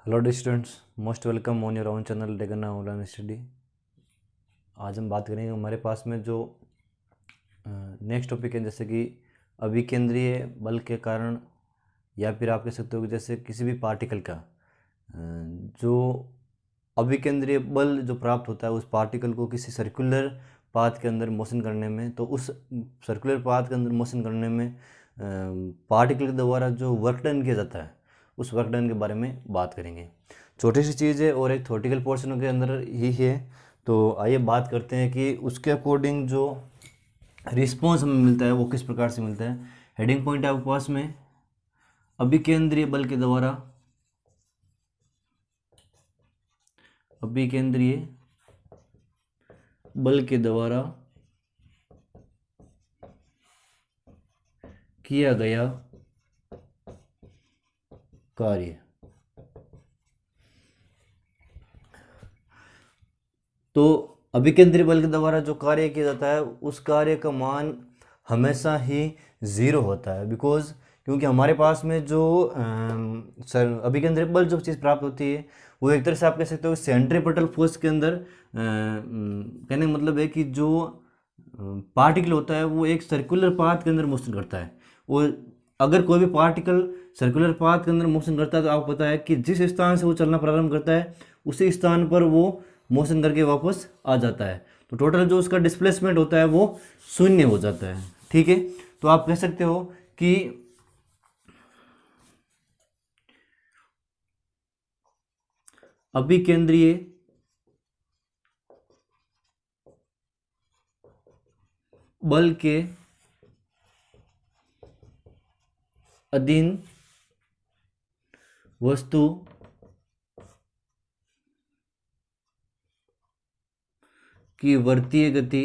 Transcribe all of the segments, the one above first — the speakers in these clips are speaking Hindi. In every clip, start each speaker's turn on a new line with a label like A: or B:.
A: Hello the students, most welcome on your own channel Degana online study. आज हम बात करेंगे हमारे पास में जो नेक्स्ट टॉपिक है, जैसे कि अभिकेंद्रीय बल के कारण, या फिर आप कह सकते हो कि जैसे किसी भी पार्टिकल का जो अभिकेंद्रीय बल जो प्राप्त होता है उस पार्टिकल को किसी सर्कुलर पाथ के अंदर मोशन करने में, तो उस सर्कुलर पाथ के अंदर मोशन करने में पार्टिकल के द्वारा जो वर्क डन किया जाता है उस वर्क डन के बारे में बात करेंगे। छोटी सी चीज़ है और एक थ्योरेटिकल पोर्शन के अंदर ही है, तो आइए बात करते हैं कि उसके अकॉर्डिंग जो रिस्पॉन्स हमें मिलता है वो किस प्रकार से मिलता है। हेडिंग पॉइंट है आपके पास में, अभिकेंद्रीय बल के द्वारा, अभिकेंद्रीय बल के द्वारा किया गया कार्य। तो अभिकेंद्रीय बल के द्वारा जो कार्य किया जाता है उस कार्य का मान हमेशा ही ज़ीरो होता है, क्योंकि हमारे पास में जो अभिकेंद्रीय बल जो चीज़ प्राप्त होती है वो एक तरह से आप कह सकते हो सेंट्रीपिटल फोर्स के अंदर, कहने का मतलब है कि जो पार्टिकल होता है वो एक सर्कुलर पाथ के अंदर मोशन करता है। और अगर कोई भी पार्टिकल सर्कुलर पाथ के अंदर मोशन करता है तो आपको पता है कि जिस स्थान से वो चलना प्रारंभ करता है उसी स्थान पर वो मोशन करके वापस आ जाता है, तो टोटल जो उसका डिस्प्लेसमेंट होता है वो शून्य हो जाता है। ठीक है, तो आप कह सकते हो कि अभिकेंद्रीय बल के अधीन वस्तु की वर्तीय गति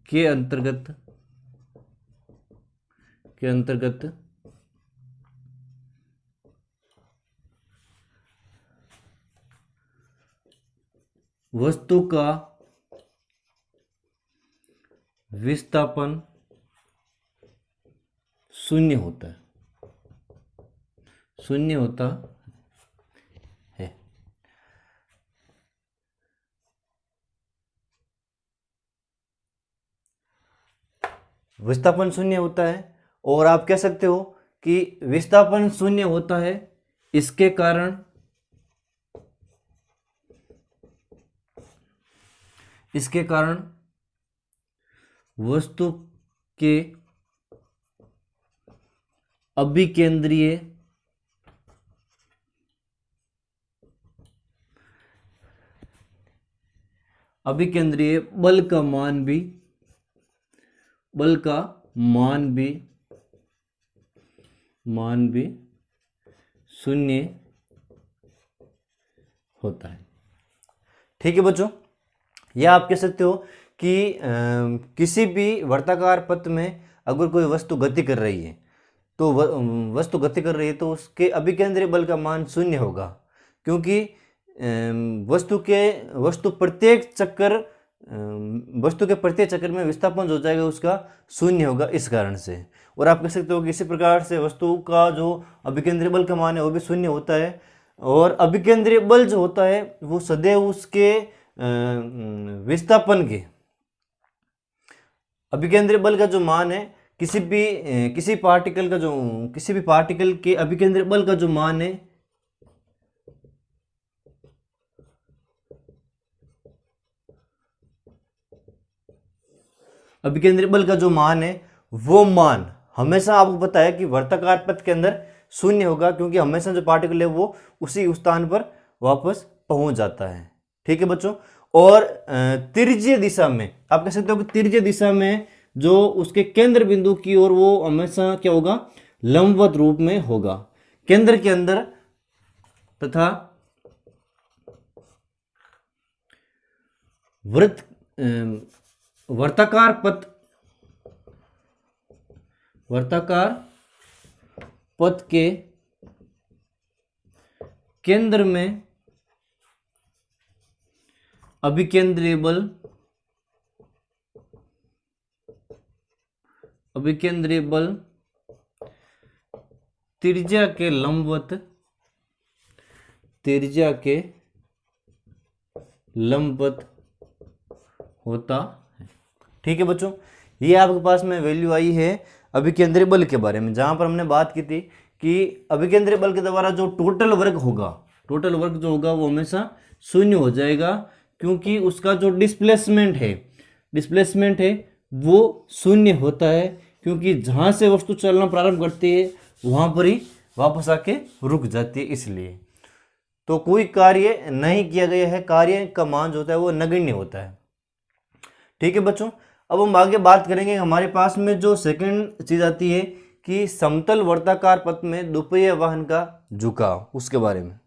A: के अंतर्गत वस्तु का विस्थापन शून्य होता है, है। विस्थापन शून्य होता है, और आप कह सकते हो कि विस्थापन शून्य होता है इसके कारण वस्तु के अभिकेंद्रीय बल का मान भी शून्य होता है। ठीक है बच्चों, यह आप कह सकते हो कि किसी भी वर्ताकार पथ में अगर कोई वस्तु गति कर रही है तो तो उसके अभिकेंद्रीय बल का मान शून्य होगा, क्योंकि वस्तु के प्रत्येक चक्कर में विस्थापन जो हो जाएगा उसका शून्य होगा इस कारण से। और आप कह सकते हो कि इसी प्रकार से वस्तु का जो अभिकेंद्रीय बल का मान है वो भी शून्य होता है, और अभिकेंद्रीय बल जो होता है वो सदैव उसके विस्थापन के अभिकेंद्रीय बल का जो मान है किसी भी पार्टिकल के अभिकेंद्रीय बल का जो मान है वो मान हमेशा आपको पता है कि वर्ताकार पथ के अंदर शून्य होगा, क्योंकि हमेशा जो पार्टिकल है वो उसी स्थान पर वापस पहुंच जाता है। ठीक है बच्चों, और तिर्य्य दिशा में आप कह सकते हो कि तिर्य्य दिशा में जो उसके केंद्र बिंदु की ओर वो हमेशा क्या होगा, लंबवत रूप में होगा केंद्र के अंदर, तथा वर्ताकार पथ के केंद्र में अभिकेंद्रीय बल त्रिज्या के लंबवत होता है। ठीक है बच्चों, ये आपके पास में वैल्यू आई है अभिकेंद्रीय बल के बारे में, जहां पर हमने बात की थी कि अभिकेंद्रीय बल के द्वारा जो टोटल वर्क जो होगा वो हमेशा शून्य हो जाएगा, क्योंकि उसका जो डिस्प्लेसमेंट है वो शून्य होता है, क्योंकि जहां से वस्तु चलना प्रारंभ करती है वहां पर ही वापस आके रुक जाती है। इसलिए तो कोई कार्य नहीं किया गया है, कार्य का मान जो होता है वो नगण्य होता है। ठीक है बच्चों, अब हम आगे बात करेंगे। हमारे पास में जो सेकंड चीज आती है कि समतल वर्ताकार पथ में दोपहिया वाहन का झुकाव, उसके बारे में।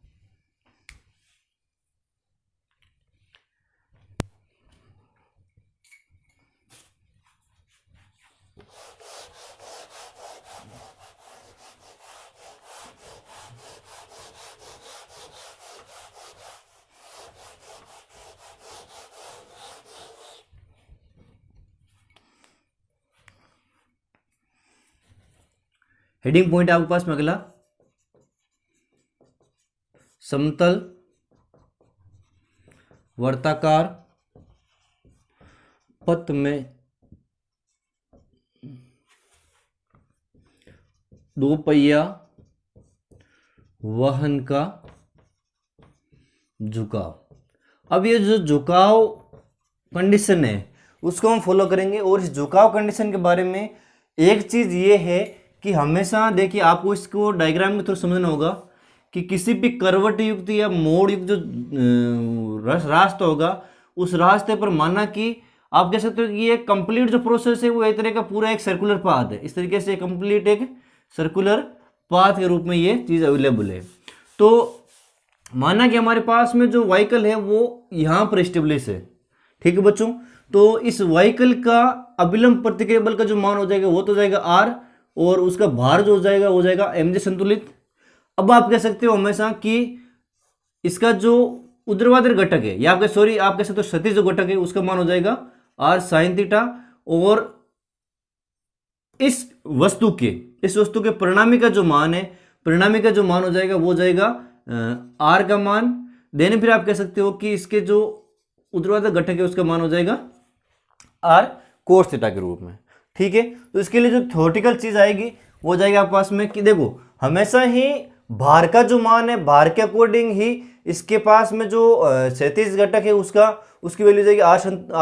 A: हेडिंग पॉइंट आपके पास में अगला, समतल वर्ताकार पथ में दोपहिया वाहन का झुकाव। अब ये जो झुकाव कंडीशन है उसको हम फॉलो करेंगे, और इस झुकाव कंडीशन के बारे में एक चीज ये है कि हमेशा देखिए, आपको इसको डायग्राम में थोड़ा समझना होगा कि किसी भी करवट युक्त या मोड़ युक्त जो रास्ता होगा, उस रास्ते पर माना कि आप कह सकते हो कि ये कंप्लीट जो प्रोसेस है वो एक तरह का पूरा एक सर्कुलर पाथ है। इस तरीके से कंप्लीट एक सर्कुलर पाथ के रूप में ये चीज अवेलेबल है। तो माना कि हमारे पास में जो व्हीकल है वो यहां पर स्टेब्लिश है। ठीक है बच्चों, तो इस व्हीकल का अभिलंब प्रतिक्रिया बल का जो मान हो जाएगा वो तो जाएगा आर, और उसका भार जो हो जाएगा वो जाएगा mg संतुलित। अब आप कह सकते हो हमेशा कि इसका जो ऊर्ध्वाधर घटक है, या आप कह सकते हो क्षैतिज जो घटक है उसका मान हो जाएगा r sin थीटा, और इस वस्तु के परिणामी का जो मान हो जाएगा वो जाएगा r का मान। देने फिर आप कह सकते हो कि इसके जो ऊर्ध्वाधर घटक है उसका मान हो जाएगा r cos थीटा के रूप में। ठीक है, तो इसके लिए जो थ्योरेटिकल चीज आएगी वो जाएगी आपके पास में कि देखो, हमेशा ही भार का जो मान है, भार के अकॉर्डिंग ही इसके पास में जो क्षैतिज घटक है उसकी वैल्यू जाएगी आर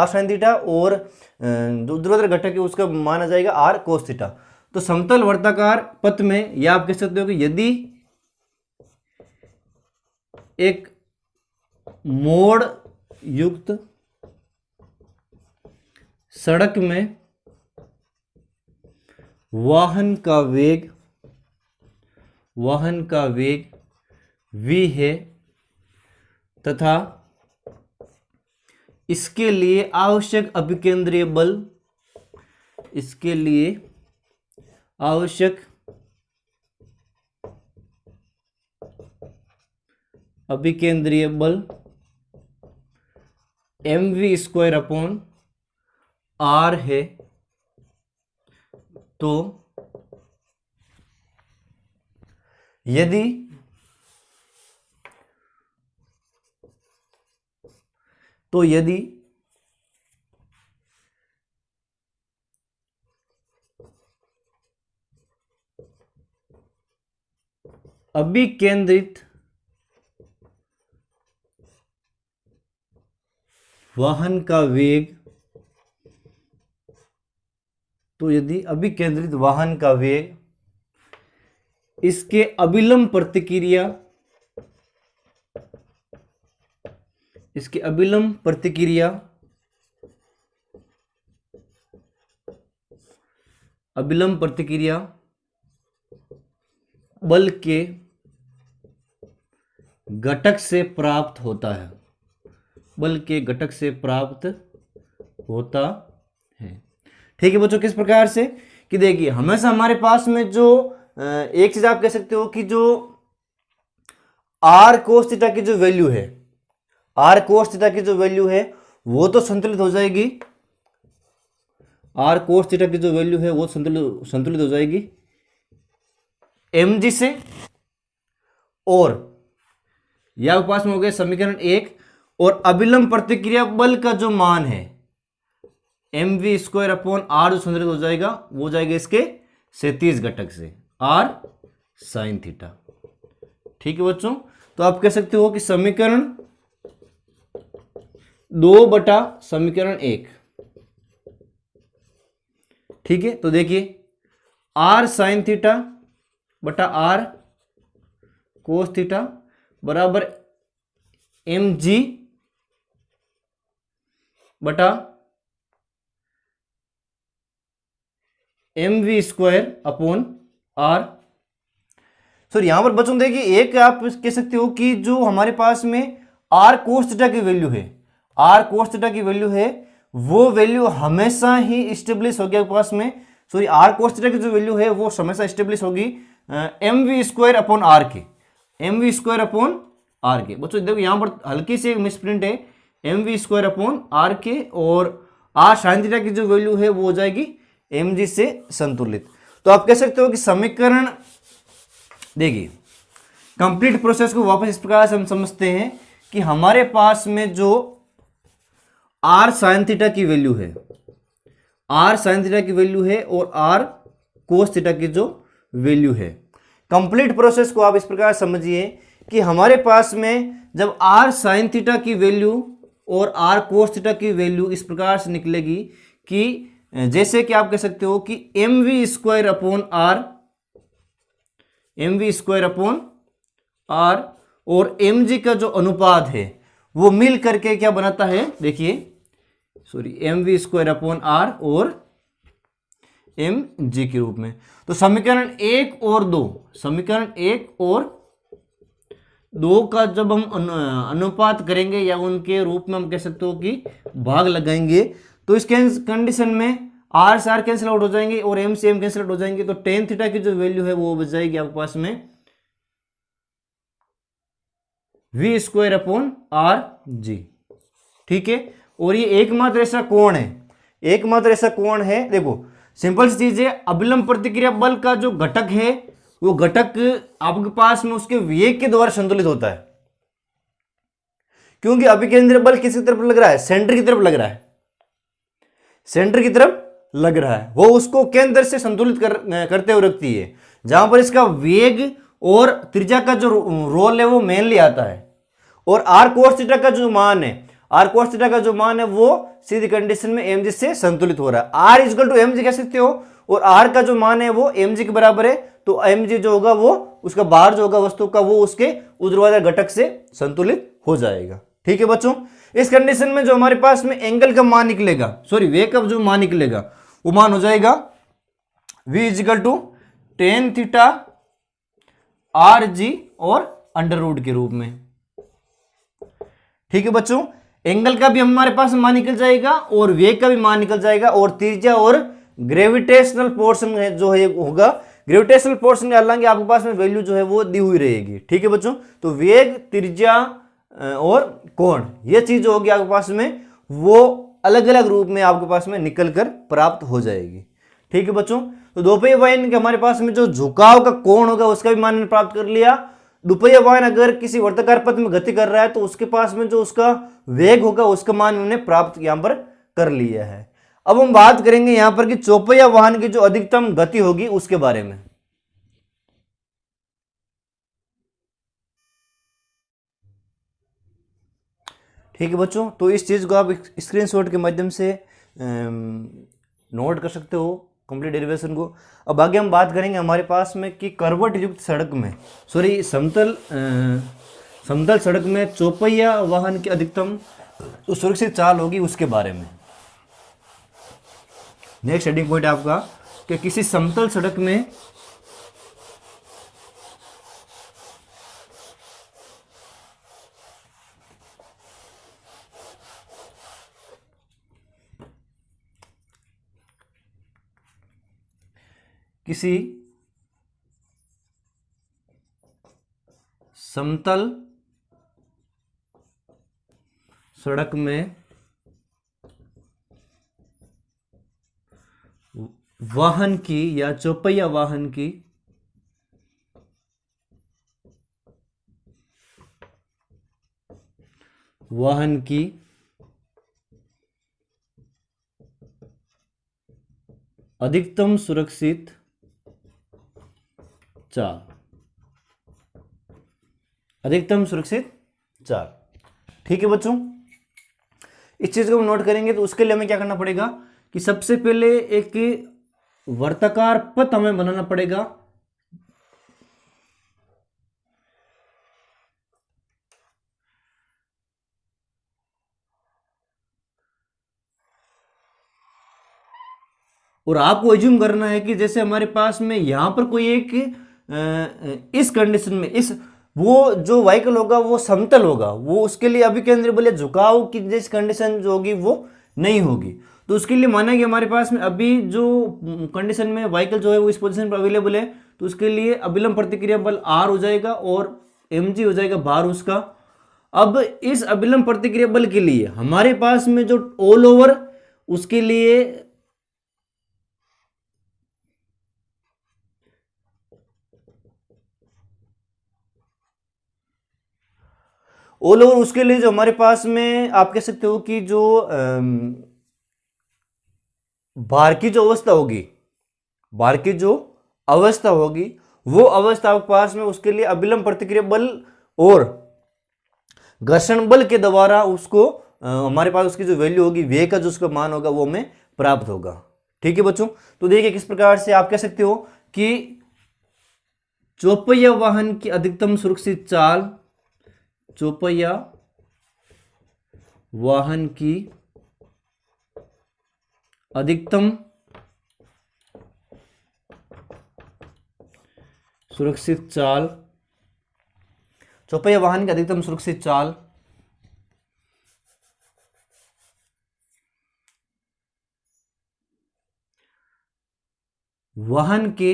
A: साइन थीटा, और जो ऊर्ध्वाधर घटक है उसका मान आ जाएगा आर कोस थीटा। तो समतल वर्ताकार पथ में या आप कह सकते हो कि यदि एक मोड़ युक्त सड़क में वाहन का वेग v है तथा इसके लिए आवश्यक अभिकेंद्रीय बल mv² अपॉन r है, तो यदि अभिकेंद्रित वाहन का वेग इसके अभिलंब प्रतिक्रिया बल के घटक से प्राप्त होता है। ठीक है बच्चों, किस प्रकार से कि देखिए, हमेशा हमारे पास में जो एक चीज आप कह सकते हो कि जो आर कोस थीटा की जो वैल्यू है, आर कोस थीटा की जो वैल्यू है वो तो संतुलित हो जाएगी, आर कोस थीटा की जो वैल्यू है वो संतुलित हो जाएगी एम जी से, और यह आपके पास में हो गया समीकरण 1। और अभिलंब प्रतिक्रिया बल का जो मान है M V square upon R जो संतुलित हो जाएगा वो जाएगा इसके 37 घटक से आर साइन थीटा। ठीक है बच्चों, तो आप कह सकते हो कि समीकरण 2 बटा समीकरण 1। ठीक है, तो देखिए आर साइन थीटा बटा आर कोस थीटा बराबर एम जी बटा M V square upon R. Sir यहां पर बच्चों देखिए एक आप कह सकते हो कि जो हमारे पास में आर कोस थीटा की वैल्यू है, आर कोस थीटा की वैल्यू है वो वैल्यू हमेशा ही स्टेब्लिश होगी आपके पास में। सॉरी आर कोस थीटा की जो वैल्यू है वो हमेशा स्टेब्लिश होगी M V square upon R K, M V square upon R K. बच्चों देखो यहां पर हल्की सी एक मिसप्रिंट है, M V square upon R के, और आर साइन थीटा की जो वैल्यू है वो हो जाएगी एम जी से संतुलित। तो आप कह सकते हो कि समीकरण देखिए कंप्लीट प्रोसेस को वापस इस प्रकार से हम समझते हैं कि हमारे पास में जो आर साइन थीटा की वैल्यू है, आर साइन थीटा की वैल्यू है और आर कोस थीटा की जो वैल्यू है, कंप्लीट प्रोसेस को आप इस प्रकार समझिए कि हमारे पास में जब आर साइन थीटा की वैल्यू और आर कोस थीटा की वैल्यू इस प्रकार से निकलेगी कि जैसे कि आप कह सकते हो कि M V square upon R, M V square upon R और एम जी का जो अनुपात है वो मिल करके क्या बनाता है, देखिए sorry M V square upon R और एम जी के रूप में। तो समीकरण 1 और 2, समीकरण 1 और 2 का जब हम अनुपात करेंगे या उनके रूप में हम कह सकते हो कि भाग लगाएंगे, तो इस कंडीशन में आर से आर कैंसिल आउट हो जाएंगे और एम से एम कैंसिल आउट हो जाएंगे, तो टेन थीटा की जो वैल्यू है वो बच जाएगी आपके पास में V square upon R G. ठीक है, और ये एकमात्र ऐसा कोण है, एकमात्र ऐसा कोण है। देखो सिंपल सी चीज है, अभिलंब प्रतिक्रिया बल का जो घटक है वो घटक आपके पास में उसके वेग के द्वारा संतुलित होता है, क्योंकि अभिकेंद्रीय बल किसी तरफ लग रहा है, सेंटर की तरफ लग रहा है, सेंटर की तरफ लग रहा है, वो उसको केंद्र से संतुलित करते हुए रखती है, जहां पर इसका वेग और त्रिज्या का जो रोल है वो मेनली आता है। और आर कोस थीटा का जो मान है, आर कोस थीटा का जो मान है वो सीधी कंडीशन में एम जी से संतुलित हो रहा है। R equal to M G कह सकते हो, और आर का जो मान है वो एम जी के बराबर है, तो एम जी जो होगा वो उसका बाहर जो होगा वस्तु का वो उसके ऊर्ध्वाधर घटक से संतुलित हो जाएगा। ठीक है बच्चों, इस कंडीशन में जो हमारे पास में एंगल का मान निकलेगा, सॉरी वेग का जो मान निकलेगा वो मान हो जाएगा v equal to tan theta R G और अंडर रूट के रूप में। ठीक है बच्चों, एंगल का भी हमारे पास मान निकल जाएगा और वेग का भी मान निकल जाएगा, और त्रिज्या और ग्रेविटेशनल पोर्शन जो है होगा, ग्रेविटेशनल पोर्शन के हालांकि आपके पास में वैल्यू जो है वो दी हुई रहेगी। ठीक है बच्चों, तो वेग त्रिज्या और कोण ये चीज जो होगी आपके पास में वो अलग अलग रूप में आपके पास में निकल कर प्राप्त हो जाएगी। ठीक है बच्चों, तो दोपहिया वाहन के हमारे पास में जो झुकाव का कोण होगा उसका भी मान प्राप्त कर लिया। दुपहिया वाहन अगर किसी वर्ताकार पथ में गति कर रहा है तो उसके पास में जो उसका वेग होगा उसका मान हमने प्राप्त यहां पर कर लिया है। अब हम बात करेंगे यहां पर कि चौपहिया वाहन की जो अधिकतम गति होगी उसके बारे में। ठीक है बच्चों, तो इस चीज को आप स्क्रीनशॉट के माध्यम से नोट कर सकते हो कंप्लीट डेरिवेशन को। अब आगे हम बात करेंगे हमारे पास में कि करवट युक्त सड़क में, सॉरी समतल सड़क में चौपहिया वाहन की अधिकतम जो सुरक्षित चाल होगी उसके बारे में। नेक्स्ट हेडिंग पॉइंट आपका कि किसी समतल सड़क में किसी समतल सड़क में वाहन की या चौपहिया वाहन की अधिकतम सुरक्षित चाल, अधिकतम सुरक्षित चाल। ठीक है बच्चों, इस चीज को हम नोट करेंगे तो उसके लिए हमें क्या करना पड़ेगा कि सबसे पहले एक वर्ताकार पथ हमें बनाना पड़ेगा। और आपको एज्यूम करना है कि जैसे हमारे पास में यहां पर कोई एक इस कंडीशन में इस वो जो व्हीकल होगा वो समतल होगा, वो उसके लिए अभिकेंद्री बल या झुकाव की जैसी कंडीशन जो होगी वो नहीं होगी। तो उसके लिए माना कि हमारे पास में अभी जो कंडीशन में व्हीकल जो है वो इस पोजीशन पर अवेलेबल है, तो उसके लिए अभिलंब प्रतिक्रिया बल आर हो जाएगा और mg हो जाएगा भार उसका। अब इस अभिलंब प्रतिक्रिया बल के लिए हमारे पास में जो ऑल ओवर उसके लिए ऑल ओवर उसके लिए जो हमारे पास में आप कह सकते हो कि जो भार की जो अवस्था होगी, भार की जो अवस्था होगी वो अवस्था आपके पास में उसके लिए अभिलंब प्रतिक्रिया बल और घर्षण बल के द्वारा उसको हमारे पास उसकी जो वैल्यू होगी वे का जो उसका मान होगा वो हमें प्राप्त होगा। ठीक है बच्चों, तो देखिए किस प्रकार से आप कह सकते हो कि चौपहिया वाहन की अधिकतम सुरक्षित चाल, चौपहिया वाहन की अधिकतम सुरक्षित चाल, चौपहिया वाहन की अधिकतम सुरक्षित चाल वाहन के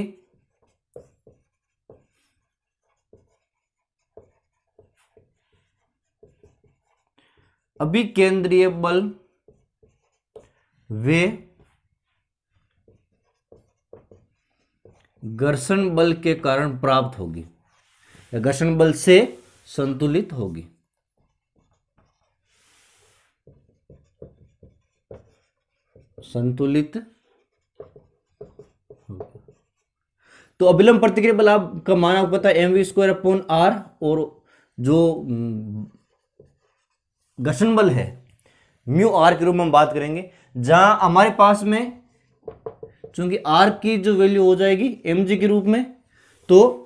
A: अभिकेंद्रीय बल वे घर्षण बल के कारण प्राप्त होगी या घर्षण बल से संतुलित होगी। संतुलित। तो अभिलंब प्रतिक्रिया बल आपका मान आपको पता है mv² अपॉन r, और जो घर्षण बल है म्यू आर के रूप में हम बात करेंगे, जहां हमारे पास में चूंकि आर की जो वैल्यू हो जाएगी mg के रूप में, तो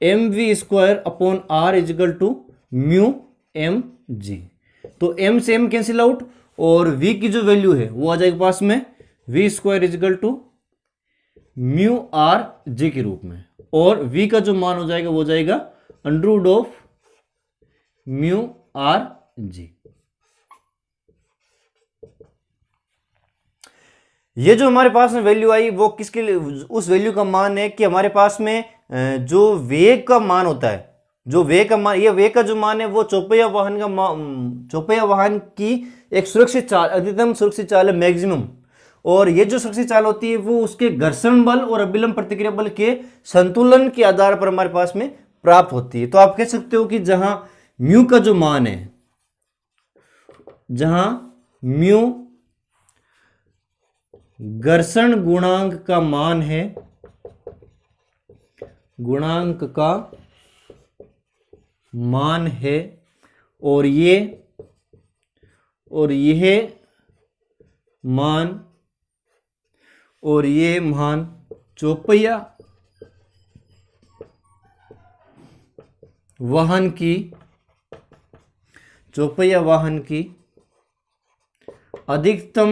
A: mv² upon r equal to mu mg। तो m से m कैंसिल आउट और v की जो वैल्यू है वो आ जाएगी पास में v² equal to mu R G के रूप में, और v का जो मान हो जाएगा वो जाएगा अंडर ऑफ म्यू आर जी। ये जो हमारे पास में वैल्यू आई वो किसके लिए, उस वैल्यू का मान है कि हमारे पास में जो वेग का मान होता है, जो वेग का मान, ये वेग का जो मान है वो चौपहिया वाहन का चौपहिया वाहन की एक सुरक्षित चाल, अधिकतम सुरक्षित चाल है मैक्सिमम, और ये जो सुरक्षित चाल होती है वो उसके घर्षण बल और अभिलंब प्रतिक्रिया बल के संतुलन के आधार पर हमारे पास में प्राप्त होती है। तो आप कह सकते हो कि जहां म्यू का जो मान है, जहां म्यू घर्षण गुणांक का मान है, गुणांक का मान है, और यह मान चौपहिया वाहन की अधिकतम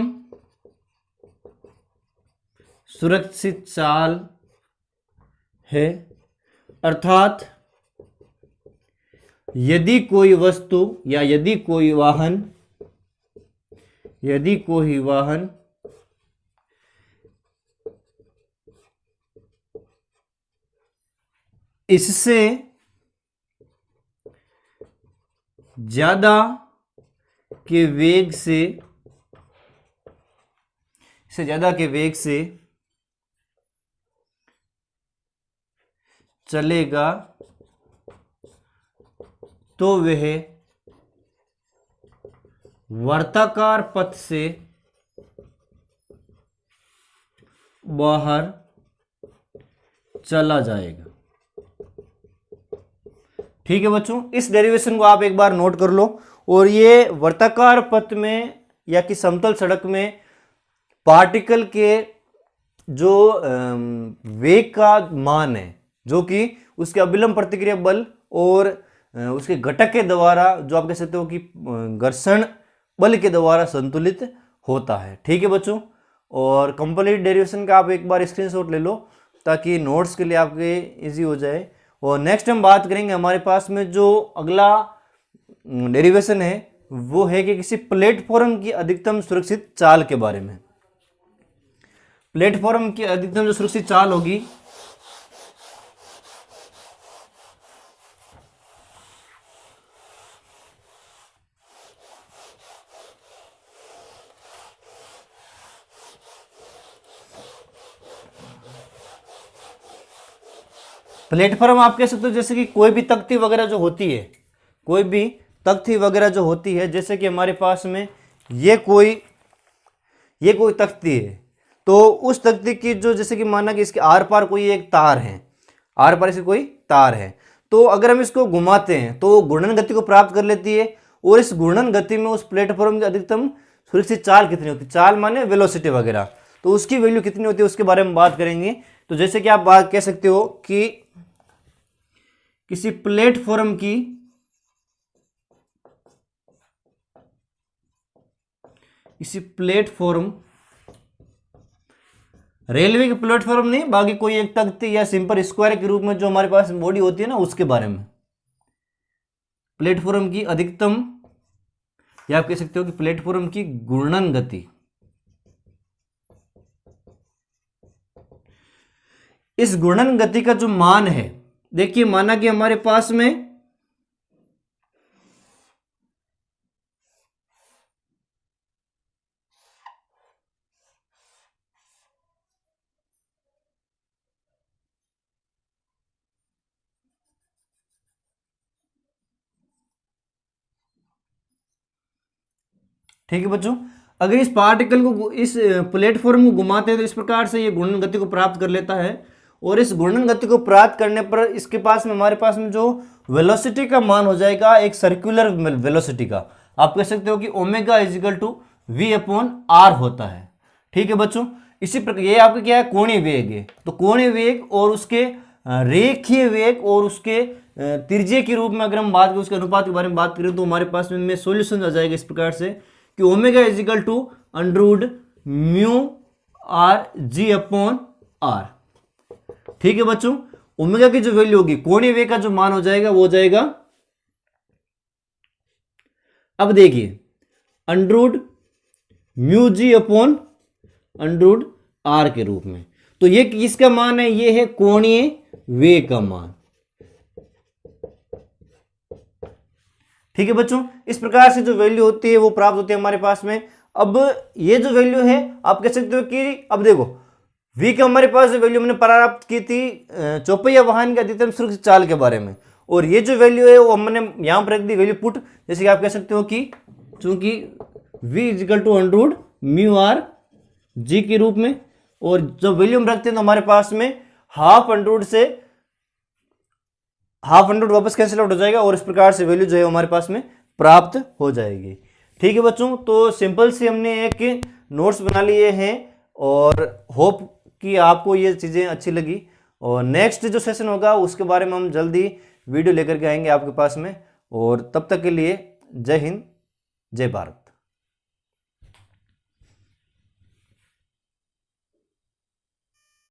A: सुरक्षित चाल है। अर्थात यदि कोई वस्तु या यदि कोई वाहन इससे ज्यादा के वेग से ज्यादा के वेग से चलेगा तो वह वर्ताकार पथ से बाहर चला जाएगा। ठीक है बच्चों, इस डेरिवेशन को आप एक बार नोट कर लो। और ये वर्ताकार पथ में या कि समतल सड़क में पार्टिकल के जो वेग का मान है, जो कि उसके अभिलंब प्रतिक्रिया बल और उसके घटक के द्वारा, जो आप कह सकते हो कि घर्षण बल के द्वारा संतुलित होता है। ठीक है बच्चों, और कंप्लीट डेरिवेशन का आप एक बार स्क्रीनशॉट ले लो ताकि नोट्स के लिए आपके इजी हो जाए। और नेक्स्ट हम बात करेंगे, हमारे पास में जो अगला डेरिवेशन है वो है कि किसी प्लेटफॉर्म की अधिकतम सुरक्षित चाल के बारे में। प्लेटफॉर्म की अधिकतम जो सुरक्षित चाल होगी प्लेटफॉर्म आप कह सकते हो जैसे कि कोई भी तख्ती वगैरह जो होती है, कोई भी तख्ती वगैरह जो होती है, जैसे कि हमारे पास में ये कोई तख्ती है, तो उस तख्ती की जो जैसे कि माना कि इसके आर पार कोई एक तार है, आर पार इसकी कोई तार है, तो अगर हम इसको घुमाते हैं तो घूर्णन गति को प्राप्त कर लेती है। और इस घूर्णन गति में उस प्लेटफॉर्म की अधिकतम सुरक्षित चाल कितनी होती है, चाल माने वेलोसिटी वगैरह, तो उसकी वैल्यू कितनी होती है उसके बारे में बात करेंगे। तो जैसे कि आप बात कह सकते हो कि किसी प्लेटफॉर्म की रेलवे के प्लेटफॉर्म नहीं, बाकी कोई एक तख्ती या सिंपल स्क्वायर के रूप में जो हमारे पास बॉडी होती है ना, उसके बारे में प्लेटफॉर्म की अधिकतम, या आप कह सकते हो कि प्लेटफॉर्म की घूर्णन गति। इस घूर्णन गति का जो मान है, देखिए माना कि हमारे पास में ठीक है बच्चों, अगर इस पार्टिकल को, इस प्लेटफॉर्म को घुमाते हैं तो इस प्रकार से ये घूर्णन गति को प्राप्त कर लेता है। और इस घूर्णन गति को प्राप्त करने पर इसके पास में, हमारे पास में जो वेलोसिटी का मान हो जाएगा एक सर्कुलर वेलोसिटी का, आप कह सकते हो कि omega equal to V upon R होता है। ठीक है बच्चों, इसी प्रकार ये आपका क्या है, कोणीय वेग है। तो कोणीय वेग और उसके रेखीय वेग और उसके त्रिज्य के रूप में अगर हम बात करें, उसके अनुपात के बारे में बात करें, तो हमारे पास में सोल्यूशन आ जाएगा इस प्रकार से कि omega equal to under root mu R G upon R. ठीक है बच्चों, ओमेगा की जो वैल्यू होगी, कोणीय वेग का जो मान हो जाएगा वो हो जाएगा, अब देखिए, under root mu G upon under root R के रूप में। तो ये किसका मान है, ये है कोणीय वेग का मान। ठीक है बच्चों, इस प्रकार से जो वैल्यू होती है वो प्राप्त होती है हमारे पास में। अब ये जो वैल्यू है आप कह सकते हो कि, अब देखो v का हमारे पास वैल्यू मैंने प्राप्त की थी चौपहिया वाहन के अधिकतम सुरक्षित चाल के बारे में, और ये जो वैल्यू है वो हमने यहां पर रख दी वैल्यू पुट, जैसे कि आप कह सकते हो कि चूंकि v equal to under root mu R G के रूप में, और जब वैल्यू हम रखते हैं तो हमारे पास में हाफ अंडरवुड से हाफ अंडरवुड वापस कैंसिल आउट हो जाएगा, और इस प्रकार से वैल्यू जो है हमारे पास में प्राप्त हो जाएगी। ठीक है बच्चों, तो सिंपल से हमने एक नोट्स बना लिए हैं, और होप कि आपको ये चीज़ें अच्छी लगी। और नेक्स्ट जो सेशन होगा उसके बारे में हम जल्दी वीडियो लेकर के आएंगे आपके पास में। और तब तक के लिए जय हिंद, जय भारत।